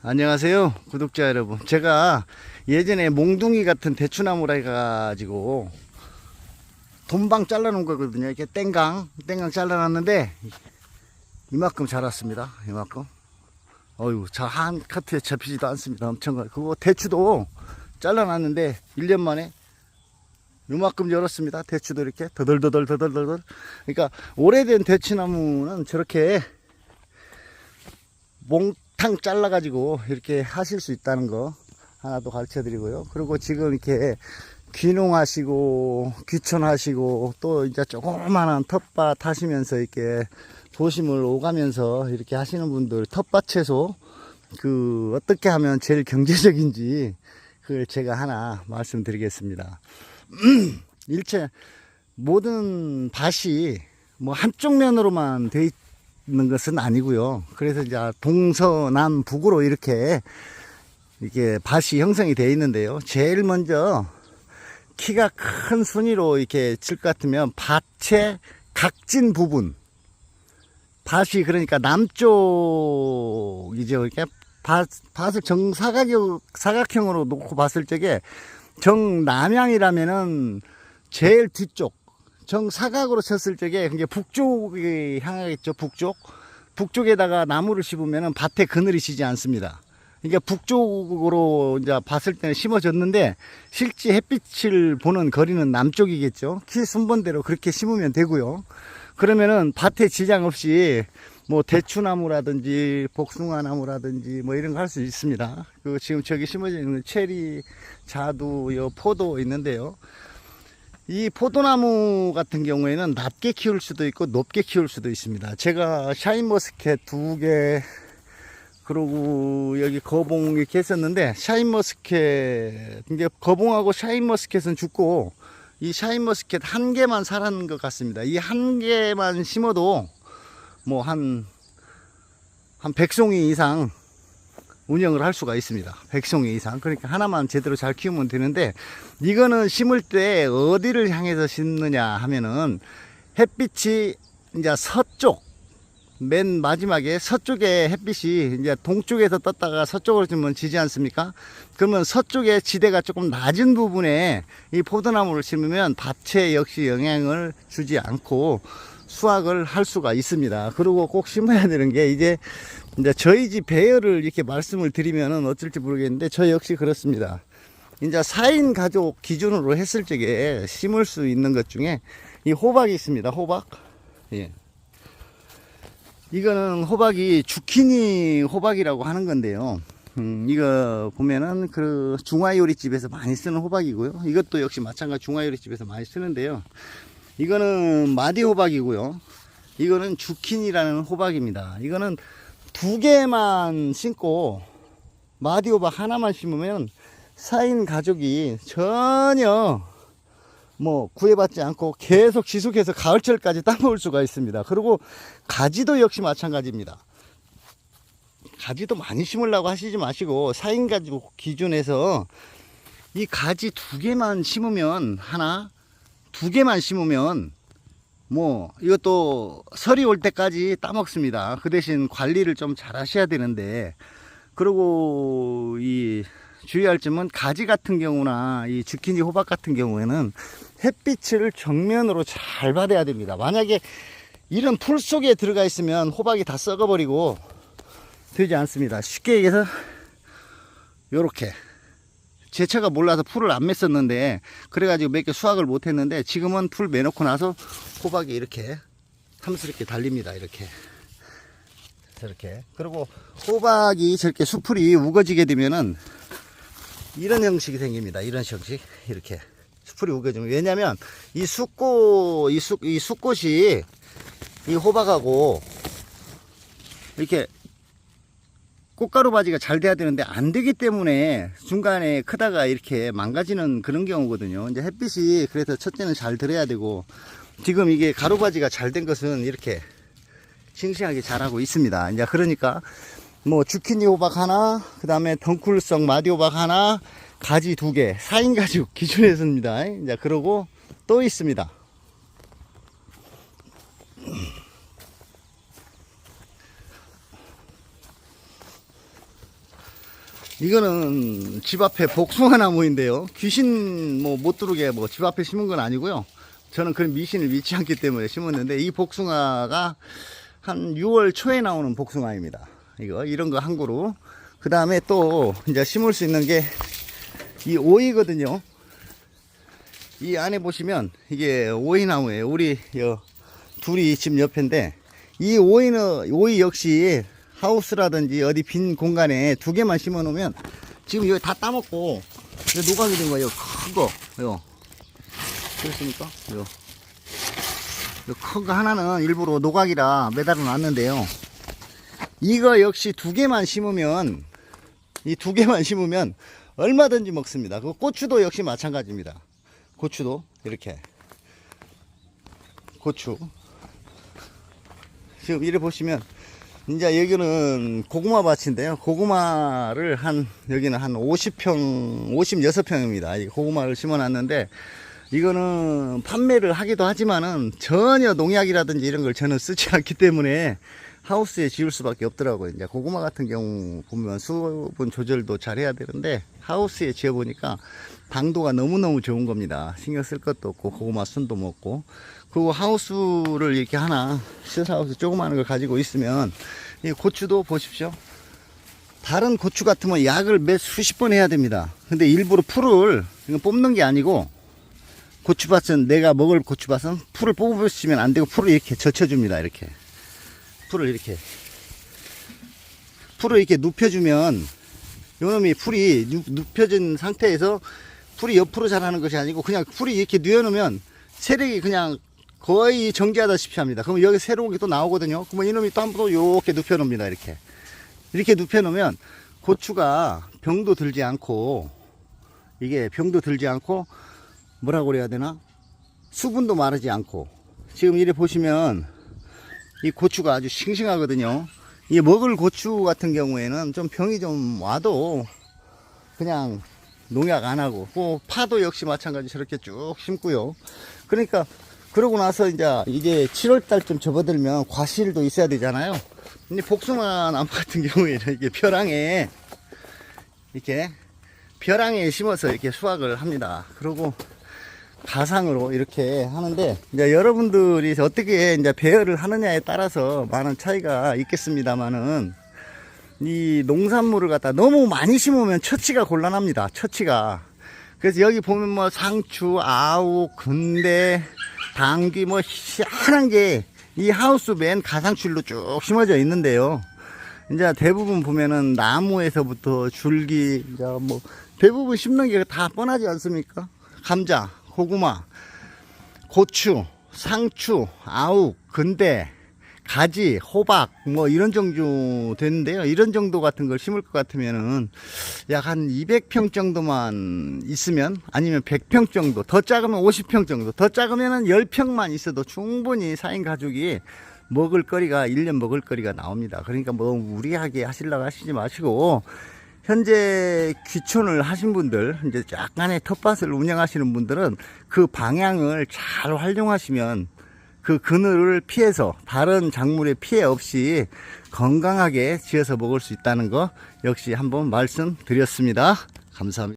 안녕하세요 구독자 여러분. 제가 예전에 몽둥이 같은 대추나무라 해가지고 돈방 잘라 놓은 거거든요. 이렇게 땡강 잘라 놨는데 이만큼 자랐습니다. 이만큼. 어휴, 한 카트에 잡히지도 않습니다. 엄청. 그거 대추도 잘라 놨는데 1년 만에 요만큼 열었습니다. 대추도 이렇게 더덜더덜. 그러니까 오래된 대추나무는 저렇게 몽탕 잘라 가지고 이렇게 하실 수 있다는 거 하나 더 가르쳐 드리고요. 그리고 지금 이렇게 귀농하시고 귀촌하시고 또 이제 조그마한 텃밭 하시면서 이렇게 도심을 오가면서 이렇게 하시는 분들, 텃밭 채소 어떻게 하면 제일 경제적인지 그걸 제가 하나 말씀드리겠습니다. 일체 모든 밭이 뭐 한쪽 면으로만 돼 있는 것은 아니고요. 그래서 이제 동서남북으로 이렇게 밭이 형성이 되어 있는데요. 제일 먼저 키가 큰 순위로 이렇게 칠 것 같으면 밭의 각진 부분, 밭이 그러니까 남쪽이죠. 이렇게 밭을 사각형으로 놓고 봤을 적에 정남향이라면은 제일 뒤쪽, 정사각으로 쳤을 적에 그게 북쪽이 향하겠죠. 북쪽에다가 나무를 심으면은 밭에 그늘이 지지 않습니다. 그러니까 북쪽으로 이제 봤을 때는 심어졌는데 실제 햇빛을 보는 거리는 남쪽이겠죠. 키 순번대로 그렇게 심으면 되고요. 그러면은 밭에 지장 없이 뭐 대추나무라든지 복숭아나무라든지 뭐 이런 거 할 수 있습니다. 지금 저기 심어져 있는 체리, 자두, 포도 있는데요. 이 포도나무 같은 경우에는 낮게 키울 수도 있고 높게 키울 수도 있습니다. 제가 샤인머스켓 2개, 그리고 여기 거봉 이렇게 했었는데, 샤인머스켓, 이제 거봉하고 샤인머스켓은 죽고 이 샤인머스켓 한 개만 살았는 것 같습니다. 이 한 개만 심어도 뭐 한 100송이 이상 운영을 할 수가 있습니다. 100송이 이상. 그러니까 하나만 제대로 잘 키우면 되는데, 이거는 심을 때 어디를 향해서 심느냐 하면은 햇빛이 이제 서쪽, 맨 마지막에 서쪽에 햇빛이 이제 동쪽에서 떴다가 서쪽으로 지면 지지 않습니까? 그러면 서쪽에 지대가 조금 낮은 부분에 이 포도나무를 심으면 밭에 역시 영향을 주지 않고 수확을 할 수가 있습니다. 그리고 꼭 심어야 되는 게, 이제 저희 집 배열을 이렇게 말씀을 드리면은 어쩔지 모르겠는데, 저 역시 그렇습니다. 이제 4인 가족 기준으로 했을 적에 심을 수 있는 것 중에 이 호박이 있습니다. 호박. 예. 이거는 호박이 주키니 호박이라고 하는 건데요. 이거 보면은 중화요리집에서 많이 쓰는 호박이고요. 이것도 역시 마찬가지 중화요리집에서 많이 쓰는데요. 이거는 마디 호박이고요. 이거는 주키니라는 호박입니다. 이거는 2개만 심고 마디 호박 하나만 심으면 4인 가족이 전혀 뭐 구애받지 않고 계속 지속해서 가을철까지 따먹을 수가 있습니다. 그리고 가지도 역시 마찬가지입니다. 가지도 많이 심으려고 하시지 마시고 4인 가족 기준에서 이 가지 2개만 심으면, 2개만 심으면 뭐 이것도 설이 올 때까지 따먹습니다. 그 대신 관리를 좀 잘 하셔야 되는데, 그리고 이 주의할 점은 가지 같은 경우나 이 주키니 호박 같은 경우에는 햇빛을 정면으로 잘 받아야 됩니다. 만약에 이런 풀 속에 들어가 있으면 호박이 다 썩어버리고 되지 않습니다. 쉽게 얘기해서 요렇게, 제처가 몰라서 풀을 안 맸었는데 그래가지고 몇 개 수확을 못했는데, 지금은 풀 매놓고 나서 호박이 이렇게 탐스럽게 달립니다. 이렇게 저렇게. 그리고 호박이 저렇게 수풀이 우거지게 되면은 이런 형식이 생깁니다. 이런 형식. 이렇게 수풀이 우거지면, 왜냐면 이 숫꽃이 이 호박하고 이렇게 꽃가루 바지가 잘 돼야 되는데 안 되기 때문에 중간에 크다가 이렇게 망가지는 그런 경우거든요. 이제 햇빛이, 그래서 첫째는 잘 들어야 되고, 지금 이게 가루바지가 잘 된 것은 이렇게 싱싱하게 자라고 있습니다. 이제 그러니까 뭐 주키니 호박 하나, 그 다음에 덩쿨성 마디 호박 하나, 가지 2개, 4인 가족 기준에서입니다. 이제 그러고 또 있습니다. 이거는 집 앞에 복숭아 나무인데요. 귀신 뭐 못 들어오게 뭐 집 앞에 심은 건 아니고요. 저는 그런 미신을 믿지 않기 때문에 심었는데, 이 복숭아가 한 6월 초에 나오는 복숭아입니다. 이런 거 한 그루. 그 다음에 또 이제 심을 수 있는 게 이 오이거든요. 이 안에 보시면 이게 오이 나무예요. 우리 둘이 집 옆인데, 이 오이 역시 하우스라든지 어디 빈 공간에 2개만 심어 놓으면, 지금 여기 다 따먹고 노각이 된 거예요. 큰 거. 그렇습니까? 큰 거 하나는 일부러 노각이라 매달아 놨는데요. 이거 역시 2개만 심으면, 이 2개만 심으면 얼마든지 먹습니다. 그 고추도 역시 마찬가지입니다. 고추도 이렇게. 고추. 지금 이래 보시면, 이제 여기는 고구마 밭인데요. 고구마를 여기는 한 50평, 56평입니다. 이 고구마를 심어 놨는데, 이거는 판매를 하기도 하지만은 전혀 농약이라든지 이런 걸 저는 쓰지 않기 때문에 하우스에 지을 수밖에 없더라고요. 이제 고구마 같은 경우 보면 수분 조절도 잘 해야 되는데, 하우스에 지어 보니까 당도가 너무너무 좋은 겁니다. 신경 쓸 것도 없고 고구마 순도 먹고. 그리고 하우스를 이렇게 하나, 시설하우스 조그마한 걸 가지고 있으면, 이 고추도 보십시오. 다른 고추 같으면 약을 몇 수십 번 해야 됩니다. 근데 일부러 풀을 뽑는 게 아니고, 고추밭은, 내가 먹을 고추밭은 풀을 뽑으시면 안 되고 풀을 이렇게 젖혀줍니다. 이렇게 풀을 이렇게 눕혀주면, 요놈이 풀이 눕혀진 상태에서 풀이 옆으로 자라는 것이 아니고, 그냥 풀이 이렇게 뉘어놓으면 세력이 그냥 거의 정지하다시피 합니다. 그러면 여기 새로운 게 또 나오거든요. 그러면 이놈이 또 한 번 이렇게 눕혀놓습니다. 이렇게 눕혀놓으면 고추가 병도 들지 않고, 뭐라고 그래야 되나? 수분도 마르지 않고. 지금 이래 보시면 이 고추가 아주 싱싱하거든요. 이 먹을 고추 같은 경우에는 좀 병이 좀 와도 그냥 농약 안 하고, 그 파도 역시 마찬가지 저렇게 쭉 심고요. 그러니까 그러고 나서 이제 7월 달쯤 접어들면 과실도 있어야 되잖아요. 근데 복숭아 나무 같은 경우에는 이게 벼랑에 심어서 이렇게 수확을 합니다. 그리고 가상으로 이렇게 하는데, 이제 여러분들이 어떻게 이제 배열을 하느냐에 따라서 많은 차이가 있겠습니다만은, 이 농산물을 갖다 너무 많이 심으면 처치가 곤란합니다. 처치가. 그래서 여기 보면 뭐 상추, 아욱, 근대, 당귀 뭐 희한한 게 이 하우스 맨 가상줄로 쭉 심어져 있는데요. 이제 대부분 보면은 나무에서부터 줄기, 이제 뭐 대부분 심는 게 다 뻔하지 않습니까? 감자, 고구마, 고추, 상추, 아욱, 근대, 가지, 호박 뭐 이런 정도 되는데요. 이런 정도 같은 걸 심을 것 같으면은 약 한 200평 정도만 있으면, 아니면 100평 정도, 더 작으면 50평 정도, 더 작으면은 10평만 있어도 충분히 4인 가족이 1년 먹을 거리가 나옵니다. 그러니까 뭐 무리하게 하시려고 하시지 마시고, 현재 귀촌을 하신 분들, 이제 약간의 텃밭을 운영하시는 분들은 그 방향을 잘 활용하시면 그 그늘을 피해서, 다른 작물의 피해 없이 건강하게 지어서 먹을 수 있다는 거 역시 한번 말씀드렸습니다. 감사합니다.